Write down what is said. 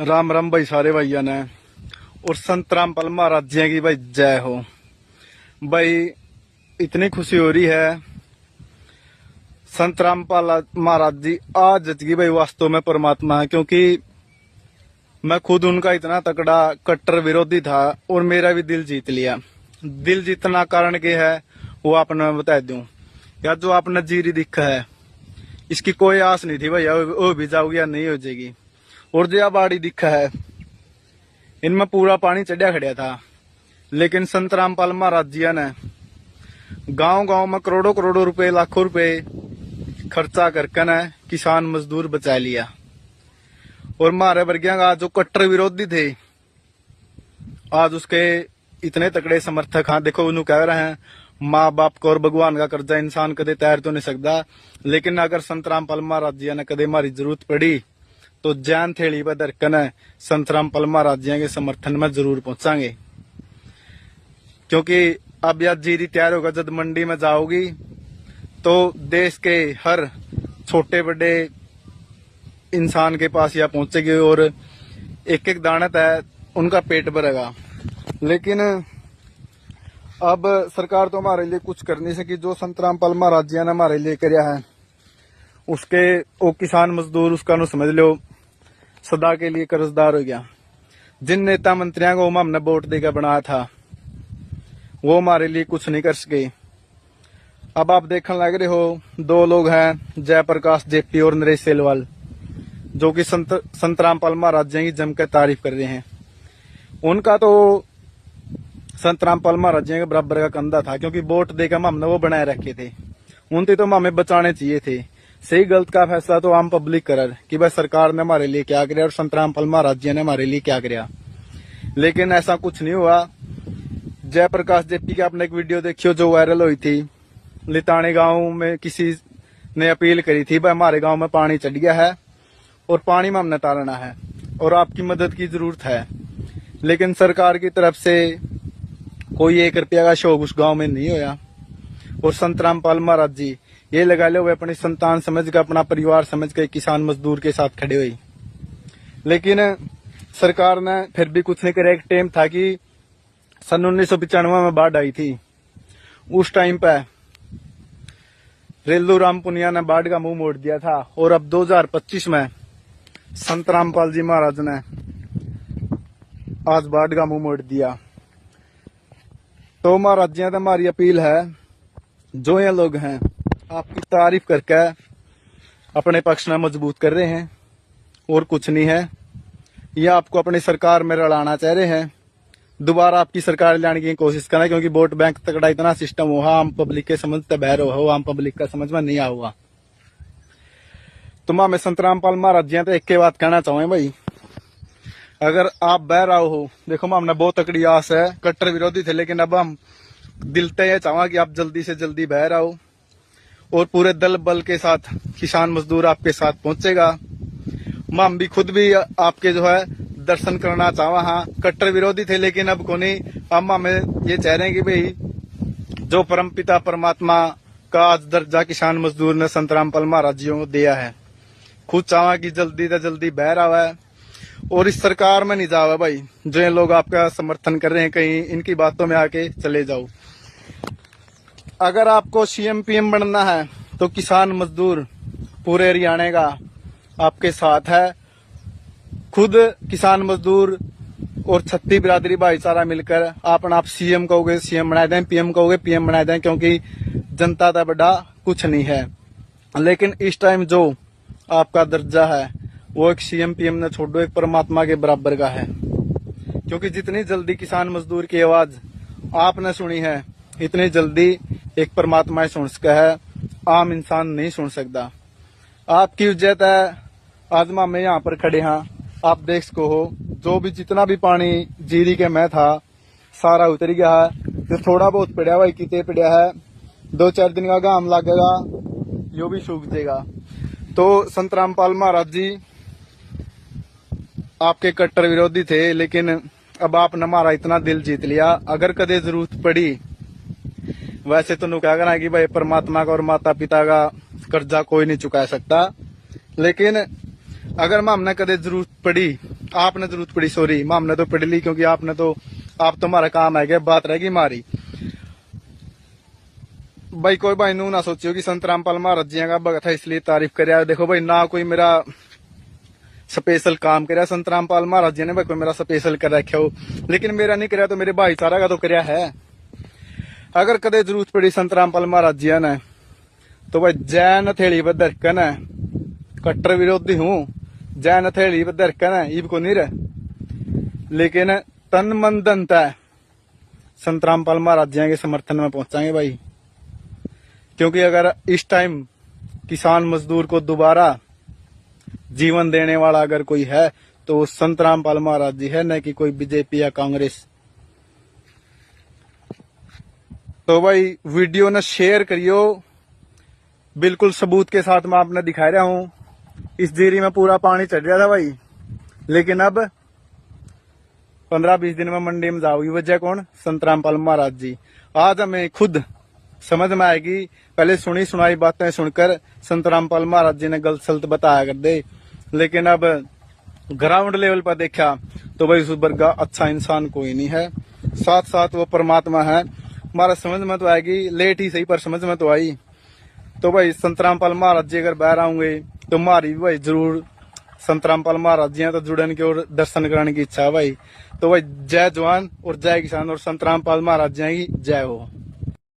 राम राम भाई सारे भाइयों ने। और संत रामपाल महाराज जी की भाई जय हो। भाई इतनी खुशी हो रही है, संत रामपाल महाराज जी आज जचगी भाई वास्तव में परमात्मा है। क्योंकि मैं खुद उनका इतना तकड़ा कट्टर विरोधी था और मेरा भी दिल जीत लिया। दिल जीतना कारण क्या है वो आपने मैं बता दूं। या जो आपने जीरी दिखा है इसकी कोई आस नहीं थी भैया वो भी जाओगी या नहीं हो जाएगी। और जो बाड़ी दिखा है इनमें पूरा पानी चढ़िया खड़िया था, लेकिन संत रामपाल महाराज जी ने गांव गांव में करोड़ों करोड़ों रुपए लाखों रुपए खर्चा करके न किसान मजदूर बचा लिया। और हमारे वर्गिया का जो कट्टर विरोधी थे आज उसके इतने तकड़े समर्थक। हाँ देखो उन्होंने कह रहे हैं माँ बाप को और भगवान का कर्जा इंसान कदे तैर तो नहीं सकता, लेकिन अगर संत रामपाल महाराज जी ने कदे हमारी जरूरत पड़ी तो जैन थेली पर धरकन संत रामपाल महाराज जी के समर्थन में जरूर पहुंचांगे। क्योंकि अब यह जीरी तैयार होगा, जब मंडी में जाओगी तो देश के हर छोटे बड़े इंसान के पास यह पहुंचेगी और एक एक दाना तय उनका पेट भरेगा। लेकिन अब सरकार तो हमारे लिए कुछ कर नहीं सकी। जो संत रामपाल महाराज जी ने हमारे लिए कराया है उसके वो किसान मजदूर उसका नु समझ लो सदा के लिए कर्जदार हो गया। जिन नेता मंत्रियों को हमने वोट देकर बनाया था वो हमारे लिए कुछ नहीं कर सके। अब आप देखने लग रहे हो दो लोग हैं जयप्रकाश जेपी और नरेश सेलवाल, जो कि संत रामपाल महाराज जी की जमकर तारीफ कर रहे हैं। उनका तो संत रामपाल महाराज जी के बराबर का कंधा था, क्योंकि वोट देकर हमने वो बनाए रखे थे। उनसे तो हमें बचाने चाहिए थे। सही गलत का फैसला तो आम पब्लिक कर कि भाई सरकार ने हमारे लिए क्या कराया और संत रामपाल महाराज जी ने हमारे लिए क्या कराया। लेकिन ऐसा कुछ नहीं हुआ। जयप्रकाश जेपी की आपने एक वीडियो देखी हो जो वायरल हुई थी। लिताने गांव में किसी ने अपील करी थी भाई हमारे गांव में पानी चढ़ गया है और पानी में हमने तारना है और आपकी मदद की जरूरत है। लेकिन सरकार की तरफ से कोई 1 रुपया का शौक उस गांव में नहीं होया। और संत रामपाल महाराज जी ये लगा लो वे अपनी संतान समझ कर, अपना परिवार समझ कर किसान मजदूर के साथ खड़े हुए। लेकिन सरकार ने फिर भी कुछ नहीं करे। एक टाइम था कि सन 1995 में बाढ़ आई थी। उस टाइम पे रेलू राम पुनिया ने बाढ़ का मुंह मोड़ दिया था और अब 2025 में संत रामपाल जी महाराज ने आज बाढ़ का मुंह मोड़ दिया। तो महाराज जी हमारी अपील है, जो ये लोग हैं आपकी तारीफ करके अपने पक्ष में मजबूत कर रहे हैं और कुछ नहीं है, या आपको अपनी सरकार में रलाना चाह रहे हैं, दोबारा आपकी सरकार लाने की कोशिश करें। क्योंकि वोट बैंक तकड़ा इतना सिस्टम हुआ आम पब्लिक के समझ से बहर हो, आम पब्लिक का समझ में नहीं आ हुआ। तो मैं संत रामपाल महाराज जी तो एक के बात कहना चाहूँ भाई, अगर आप बहर आओ हो, देखो हमने बहुत तकड़ी आस है, कट्टर विरोधी थे, लेकिन अब हम दिल से यह चाहूंगा कि आप जल्दी से जल्दी बहर आओ और पूरे दल बल के साथ किसान मजदूर आपके साथ पहुंचेगा। हम भी खुद भी आपके जो है दर्शन करना चाहवा। हाँ कट्टर विरोधी थे, लेकिन अब को नहीं, अब हमें ये चाह रहे हैं कि भाई जो परमपिता परमात्मा का आज दर्जा किसान मजदूर ने संत रामपाल महाराज जी को दिया है, खुद चाहवा कि जल्दी से जल्दी बहर आवा है और इस सरकार में नहीं जावा भाई। जो ये लोग आपका समर्थन कर रहे हैं कहीं इनकी बातों में आके चले जाओ। अगर आपको सीएम पीएम बनना है तो किसान मजदूर पूरे हरियाणा का आपके साथ है। खुद किसान मजदूर और छत्ती बिरादरी भाईचारा मिलकर आप सीएम कहोगे सीएम बना दें, पीएम कहोगे पीएम बना दें, क्योंकि जनता का बड़ा कुछ नहीं है। लेकिन इस टाइम जो आपका दर्जा है वो एक सीएम पीएम ने छोड़ो एक परमात्मा के बराबर का है। क्योंकि जितनी जल्दी किसान मजदूर की आवाज आपने सुनी है इतनी जल्दी एक परमात्मा सुन सका है, आम इंसान नहीं सुन सकता। आपकी इज्जत है। आज हम यहाँ पर खड़े हैं, आप देख सको हो जो भी जितना भी पानी जीरी के में था सारा उतर गया है। जो थोड़ा बहुत पड़ा हुआ कितने पड़ा है, 2-4 दिन का घाम लगेगा यो भी सूख जाएगा। तो संत रामपाल महाराज जी आपके कट्टर विरोधी थे, लेकिन अब आपने हमारा इतना दिल जीत लिया। अगर कदे जरूरत पड़ी, वैसे तो क्या करना कि भाई परमात्मा का और माता पिता का कर्जा कोई नहीं चुका सकता, लेकिन अगर मामने कदे जरूरत पड़ी, आपने जरूरत पड़ी, सॉरी मामने तो पढ़ ली क्योंकि आपने तो आप तो हमारा काम है, बात रहेगी हमारी। भाई कोई भाई नू ना सोचियो कि संत रामपाल महाराज जी का भगत है इसलिए तारीफ कर। देखो भाई ना कोई मेरा स्पेशल काम करया संत रामपाल महाराज जी ने, भाई कोई मेरा स्पेशल कर रखा हो, लेकिन मेरा नहीं करया तो मेरे भाईचारा का तो करया है। अगर कदे जरूरत पड़ी संत रामपाल महाराज जी ने तो भाई जैन हथेली पर दरकन है, कट्टर विरोधी हूं, जैन हथेली पर दरकन है ईब को नहीं रह, लेकिन तन मन धन है संत रामपाल महाराज जी के समर्थन में पहुंचाएंगे भाई। क्योंकि अगर इस टाइम किसान मजदूर को दोबारा जीवन देने वाला अगर कोई है तो वो संत रामपाल महाराज जी है, न कि कोई बीजेपी या कांग्रेस। तो भाई वीडियो ने शेयर करियो, बिल्कुल सबूत के साथ मैं आपने दिखा रहा हूं। इस जीरी में पूरा पानी चढ़ रहा था भाई, लेकिन अब 15-20 दिन में मंडी में जाओगी। वजह कौन? संत रामपाल महाराज जी। आज हमें खुद समझ में आएगी, पहले सुनी सुनाई बातें सुनकर संत रामपाल महाराज जी ने गलत सलत बताया कर दे, लेकिन अब ग्राउंड लेवल पर देखा तो भाई उस वर्ग का अच्छा इंसान कोई नहीं है, साथ साथ वो परमात्मा है। हमारा समझ में तो आएगी, लेट ही सही पर समझ में तो आई। तो भाई संत रामपाल महाराज जी अगर बाहर आऊंगे तो हमारी भी भाई जरूर संत रामपाल महाराज जी हैं तो जुड़न की और दर्शन करने की इच्छा है भाई। तो भाई जय जवान और जय किसान और संत रामपाल महाराज जी की जय हो।